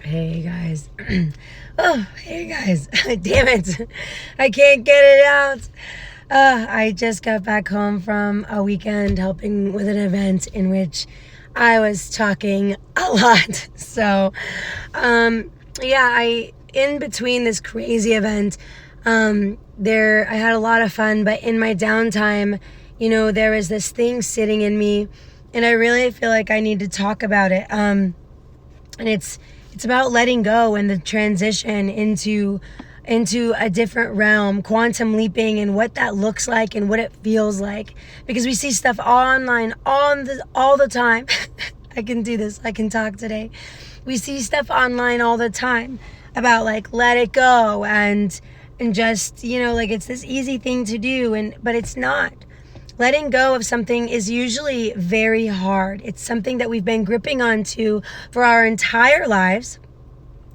Hey guys. Oh, hey guys. Damn it. I can't get it out. I just got back home from a weekend helping with an event in which I was talking a lot. So, in between this crazy event, I had a lot of fun, but in my downtime, there was this thing sitting in me, and I really feel like I need to talk about it. And it's about letting go and the transition into a different realm, quantum leaping, and what that looks like and what it feels like, because we see stuff online all the time. I can do this, I can talk today. We see stuff online all the time about like let it go and just like it's this easy thing to do, but it's not. Letting go of something is usually very hard. It's something that we've been gripping onto for our entire lives,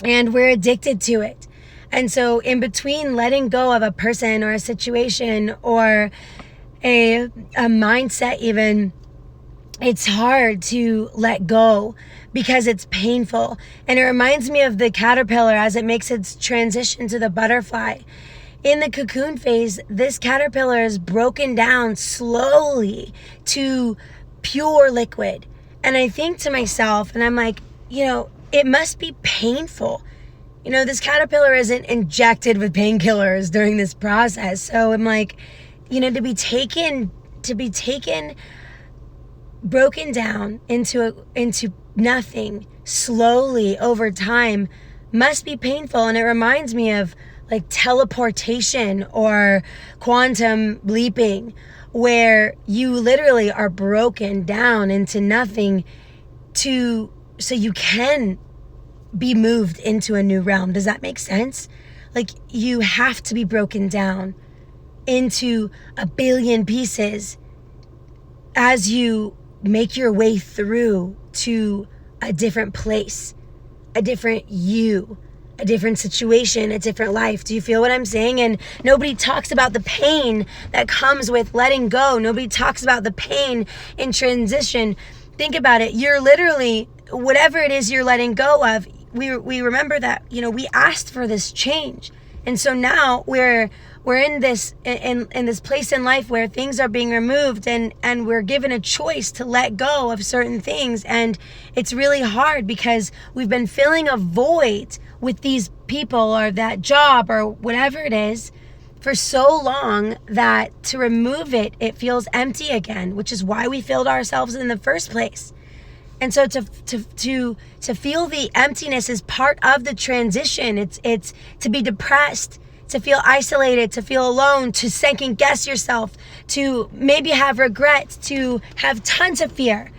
and we're addicted to it. And so in between letting go of a person or a situation or a mindset even, it's hard to let go because it's painful. And it reminds me of the caterpillar as it makes its transition to the butterfly. In the cocoon phase, this caterpillar is broken down slowly to pure liquid. And I think to myself, and I'm like, it must be painful. This caterpillar isn't injected with painkillers during this process. So I'm like, to be taken, broken down into nothing slowly over time must be painful. And it reminds me of like teleportation or quantum leaping, where you literally are broken down into nothing so you can be moved into a new realm. Does that make sense? Like, you have to be broken down into a billion pieces as you make your way through to a different place, a different you, a different situation, a different life. Do you feel what I'm saying? And nobody talks about the pain that comes with letting go. Nobody talks about the pain in transition. Think about it. You're literally, whatever it is you're letting go of, we remember that, we asked for this change. And so now we're in this place in life where things are being removed, and we're given a choice to let go of certain things. And it's really hard because we've been filling a void with these people or that job or whatever it is for so long that to remove it, it feels empty again, which is why we filled ourselves in the first place. And so to feel the emptiness is part of the transition. It's to be depressed, to feel isolated, to feel alone, to second guess yourself, to maybe have regret, to have tons of fear.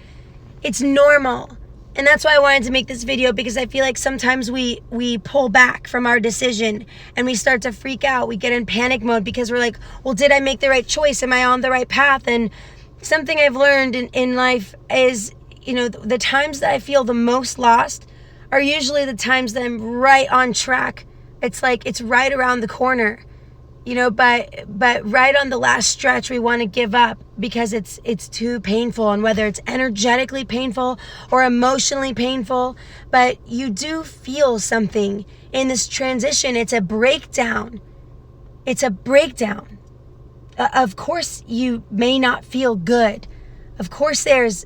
It's normal. And that's why I wanted to make this video, because I feel like sometimes we pull back from our decision and we start to freak out. We get in panic mode because we're like, well, did I make the right choice? Am I on the right path? And something I've learned in life is, the times that I feel the most lost are usually the times that I'm right on track. It's like it's right around the corner, but right on the last stretch we want to give up because it's too painful. And whether it's energetically painful or emotionally painful, but you do feel something in this transition. It's a breakdown. Of course you may not feel good. Of course there's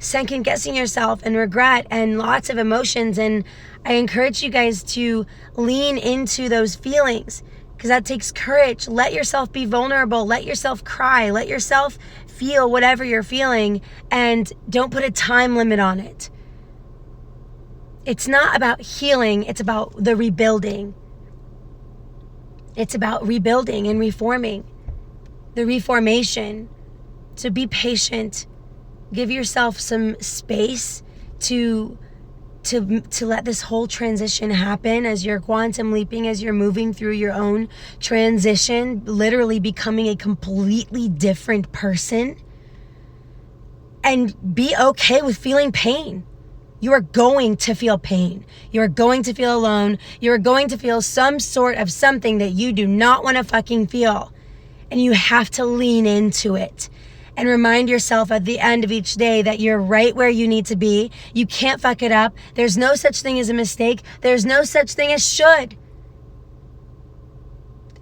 second guessing yourself and regret and lots of emotions. And I encourage you guys to lean into those feelings, because that takes courage. Let yourself be vulnerable. Let yourself cry. Let yourself feel whatever you're feeling, and don't put a time limit on it. It's not about healing. It's about the rebuilding. It's about rebuilding and reforming. The reformation. So be patient. Give yourself some space to let this whole transition happen as you're quantum leaping, as you're moving through your own transition, literally becoming a completely different person. And be okay with feeling pain. You are going to feel pain. You are going to feel alone. You are going to feel some sort of something that you do not want to fucking feel. And you have to lean into it. and remind yourself at the end of each day that you're right where you need to be. You can't fuck it up. There's no such thing as a mistake. There's no such thing as should.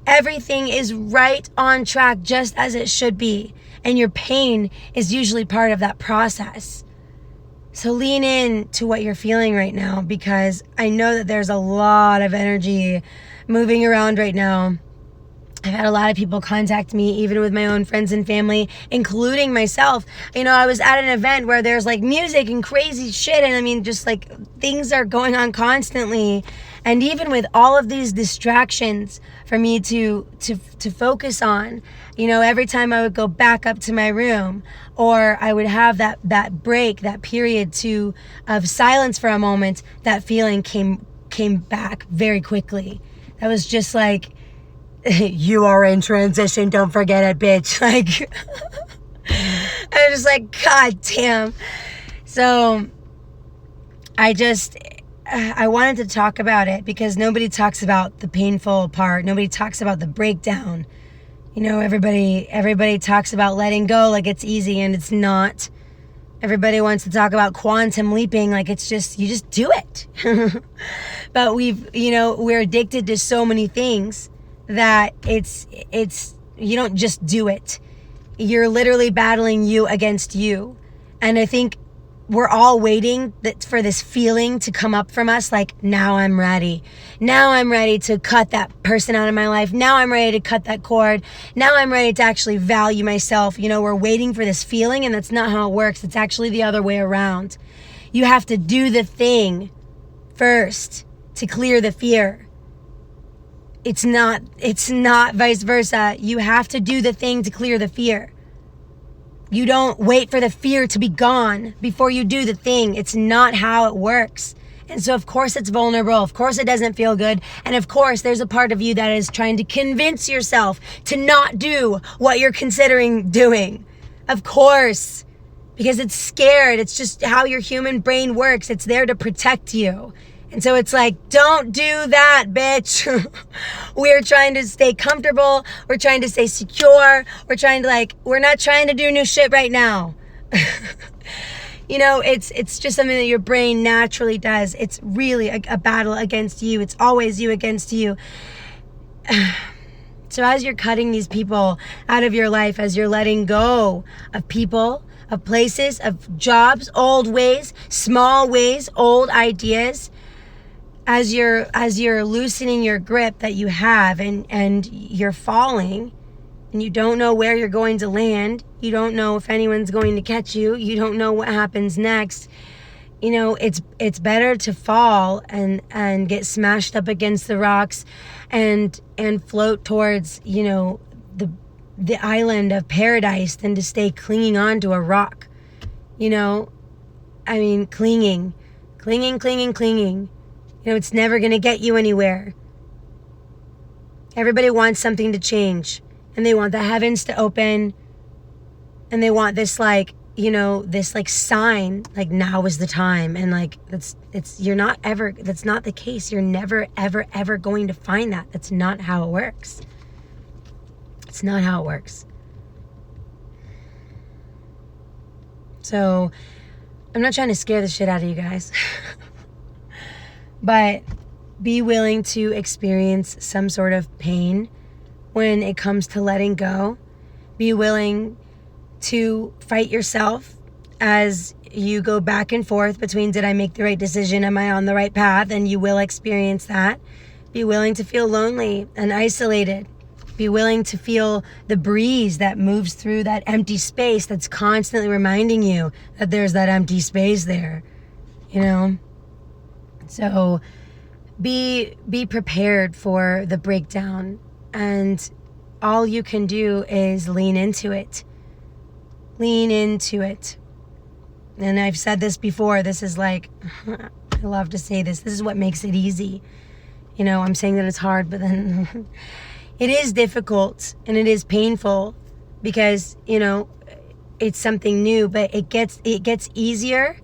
Everything is right on track just as it should be. And your pain is usually part of that process. So lean in to what you're feeling right now, because I know that there's a lot of energy moving around right now. I've had a lot of people contact me, even with my own friends and family, including myself. I was at an event where there's like music and crazy shit. And I mean, just like things are going on constantly. And even with all of these distractions for me to focus on, every time I would go back up to my room, or I would have that break, that period of silence for a moment, that feeling came back very quickly. That was just like, you are in transition, don't forget it, bitch. Like, I was just like, God damn. So I wanted to talk about it because nobody talks about the painful part. Nobody talks about the breakdown. Everybody talks about letting go like it's easy, and it's not. Everybody wants to talk about quantum leaping like it's just, you just do it. But we're addicted to so many things that it's you don't just do it. You're literally battling you against you. And I think we're all waiting for this feeling to come up from us, like, now I'm ready. Now I'm ready to cut that person out of my life. Now I'm ready to cut that cord. Now I'm ready to actually value myself. We're waiting for this feeling, and that's not how it works. It's actually the other way around. You have to do the thing first to clear the fear. It's not vice versa. You have to do the thing to clear the fear. You don't wait for the fear to be gone before you do the thing. It's not how it works. And so, of course, it's vulnerable. Of course, it doesn't feel good. And of course, there's a part of you that is trying to convince yourself to not do what you're considering doing. Of course, because it's scared. It's just how your human brain works. It's there to protect you. And so it's like, don't do that, bitch. We're trying to stay comfortable. We're trying to stay secure. We're not trying to do new shit right now. It's just something that your brain naturally does. It's really a battle against you. It's always you against you. So as you're cutting these people out of your life, as you're letting go of people, of places, of jobs, old ways, small ways, old ideas, as you're loosening your grip that you have, and you're falling, and you don't know where you're going to land, you don't know if anyone's going to catch you, you don't know what happens next, it's better to fall and get smashed up against the rocks and float towards the island of paradise than to stay clinging on to a rock. Clinging. It's never going to get you anywhere. Everybody wants something to change, and they want the heavens to open, and they want this sign, like now is the time. And that's not the case. You're never, ever, ever going to find that. That's not how it works. It's not how it works. So I'm not trying to scare the shit out of you guys. But be willing to experience some sort of pain when it comes to letting go. Be willing to fight yourself as you go back and forth between, did I make the right decision? Am I on the right path? And you will experience that. Be willing to feel lonely and isolated. Be willing to feel the breeze that moves through that empty space that's constantly reminding you that there's that empty space there, So be prepared for the breakdown, and all you can do is lean into it. Lean into it. And I've said this before, this is like, I love to say this is what makes it easy. I'm saying that it's hard, but then it is difficult and it is painful because, it's something new, but it gets easier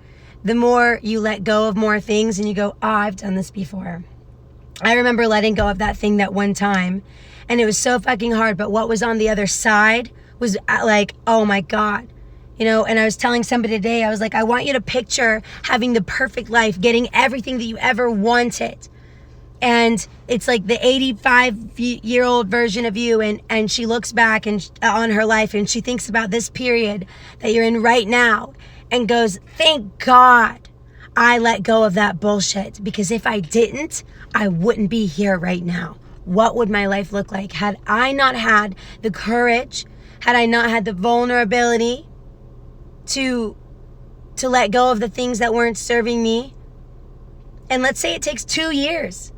the more you let go of more things and you go, I've done this before. I remember letting go of that thing that one time, and it was so fucking hard, but what was on the other side was like, oh my God. You know, and I was telling somebody today, I was like, I want you to picture having the perfect life, getting everything that you ever wanted. And it's like the 85-year-old version of you, and she looks back and on her life, and she thinks about this period that you're in right now and goes, thank God I let go of that bullshit, because if I didn't, I wouldn't be here right now. What would my life look like had I not had the courage, had I not had the vulnerability to let go of the things that weren't serving me? And let's say it takes 2 years.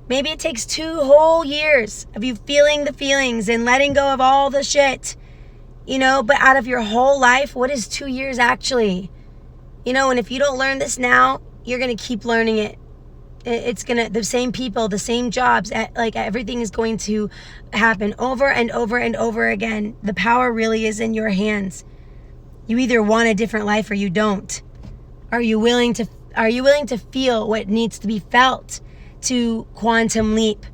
Maybe it takes 2 whole years of you feeling the feelings and letting go of all the shit, you know, but out of your whole life, what is 2 years actually? You know, and if you don't learn this now, you're going to keep learning it. It's going to, the same people, the same jobs, like everything is going to happen over and over and over again. The power really is in your hands. You either want a different life or you don't. Are you willing to feel what needs to be felt to quantum leap?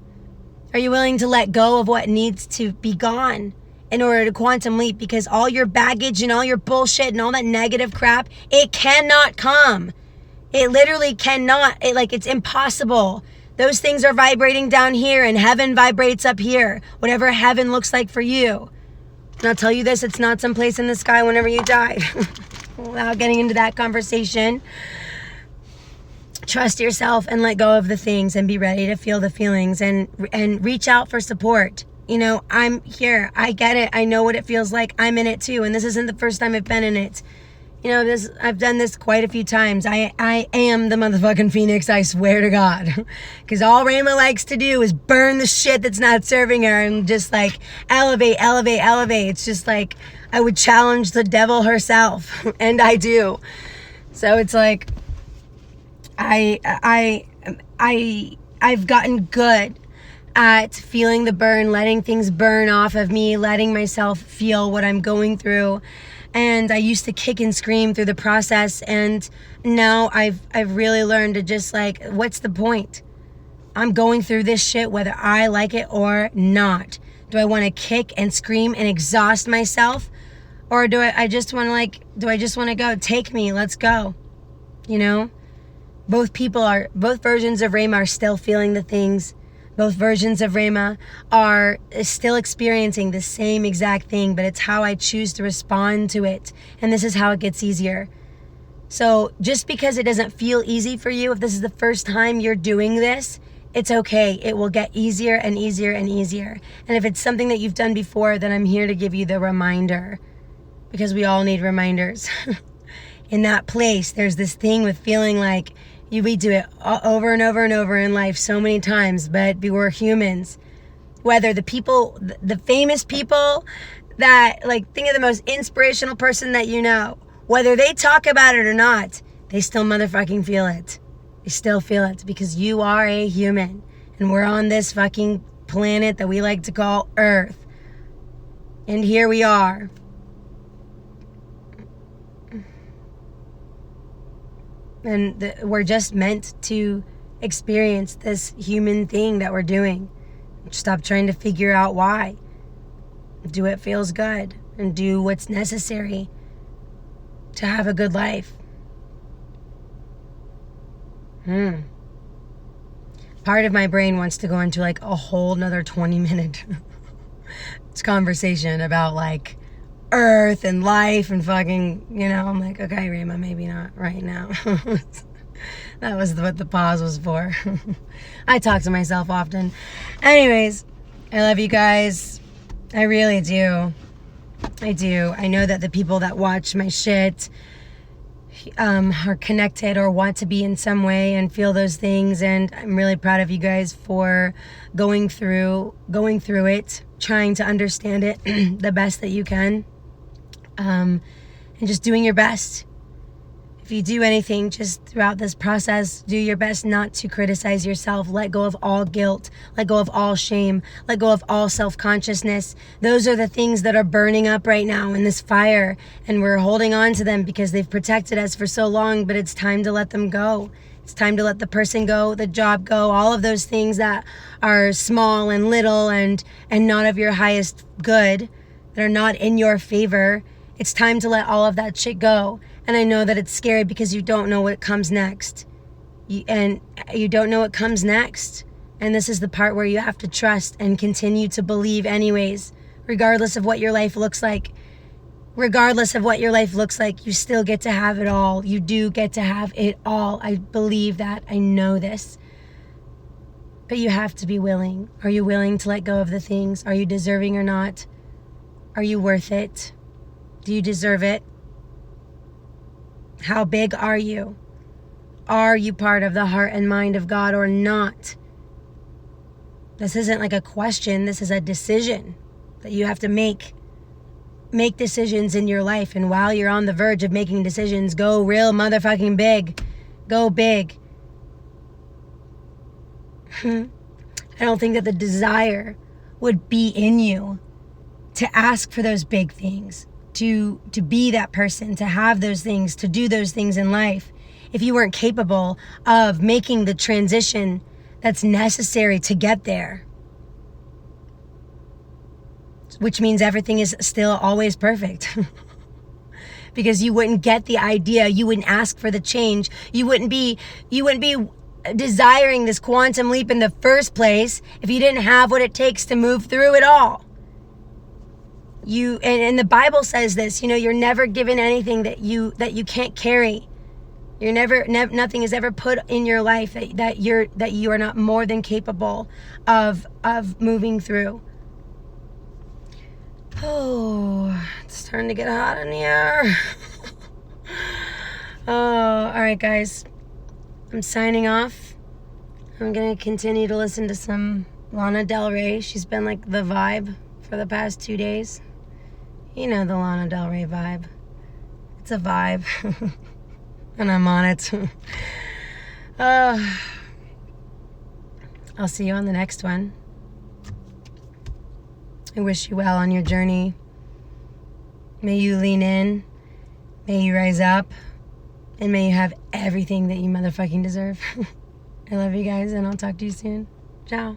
Are you willing to let go of what needs to be gone in order to quantum leap? Because all your baggage and all your bullshit and all that negative crap, it cannot come. It literally cannot. It's impossible. Those things are vibrating down here, and heaven vibrates up here. Whatever heaven looks like for you. And I'll tell you this, it's not someplace in the sky whenever you die. Without getting into that conversation, trust yourself and let go of the things and be ready to feel the feelings and reach out for support. You know, I'm here. I get it. I know what it feels like. I'm in it too. And this isn't the first time I've been in it. You know, I've done this quite a few times. I am the motherfucking phoenix, I swear to God. Because all Rayma likes to do is burn the shit that's not serving her and just like elevate. It's just like I would challenge the devil herself. And I do. So it's like I've gotten good at feeling the burn, letting things burn off of me, letting myself feel what I'm going through. And I used to kick and scream through the process, and now I've really learned to just like, what's the point? I'm going through this shit whether I like it or not. Do I want to kick and scream and exhaust myself? Or do I just want to go, take me, let's go? You know? Both versions of Rayma are still feeling the things. Both versions of Rayma are still experiencing the same exact thing, but it's how I choose to respond to it. And this is how it gets easier. So just because it doesn't feel easy for you, if this is the first time you're doing this, it's okay. It will get easier and easier and easier. And if it's something that you've done before, then I'm here to give you the reminder, because we all need reminders. In that place, there's this thing with feeling like we do it over and over and over in life so many times, but we're humans. Whether the famous people that, like, think of the most inspirational person that you know, whether they talk about it or not, they still motherfucking feel it. They still feel it, because you are a human, and we're on this fucking planet that we like to call Earth. And here we are. And we're just meant to experience this human thing that we're doing. Stop trying to figure out why. Do what feels good and do what's necessary to have a good life. Part of my brain wants to go into like a whole nother 20-minute conversation about like Earth and life and fucking, you know, I'm like, okay, Rayma, maybe not right now. That was what the pause was for. I talk to myself often. Anyways, I love you guys. I really do. I do. I know that the people that watch my shit are connected or want to be in some way and feel those things, and I'm really proud of you guys for going through it, trying to understand it the best that you can. And just doing your best. If you do anything just throughout this process, do your best not to criticize yourself. Let go of all guilt. Let go of all shame. Let go of all self-consciousness. Those are the things that are burning up right now in this fire, and we're holding on to them because they've protected us for so long, but it's time to let them go. It's time to let the person go, the job go, all of those things that are small and little and not of your highest good. that are not in your favor. It's time to let all of that shit go. And I know that it's scary because you don't know what comes next. You don't know what comes next. And this is the part where you have to trust and continue to believe anyways, regardless of what your life looks like. Regardless of what your life looks like, you still get to have it all. You do get to have it all. I believe that. I know this. But you have to be willing. Are you willing to let go of the things? Are you deserving or not? Are you worth it? Do you deserve it? How big are you? Are you part of the heart and mind of God or not? This isn't like a question. This is a decision that you have to make. Make decisions in your life. And while you're on the verge of making decisions, go real motherfucking big. Go big. I don't think that the desire would be in you to ask for those big things, to be that person, to have those things, to do those things in life, if you weren't capable of making the transition that's necessary to get there. Which means everything is still always perfect. Because you wouldn't get the idea, you wouldn't ask for the change, you wouldn't be desiring this quantum leap in the first place if you didn't have what it takes to move through it all. And the Bible says this, you're never given anything that you can't carry. You're nothing is ever put in your life that you are not more than capable of moving through. Oh, it's starting to get hot in here. Oh, all right, guys. I'm signing off. I'm going to continue to listen to some Lana Del Rey. She's been like the vibe for the past 2 days. You know the Lana Del Rey vibe. It's a vibe. And I'm on it. I'll see you on the next one. I wish you well on your journey. May you lean in. May you rise up. And may you have everything that you motherfucking deserve. I love you guys, and I'll talk to you soon. Ciao.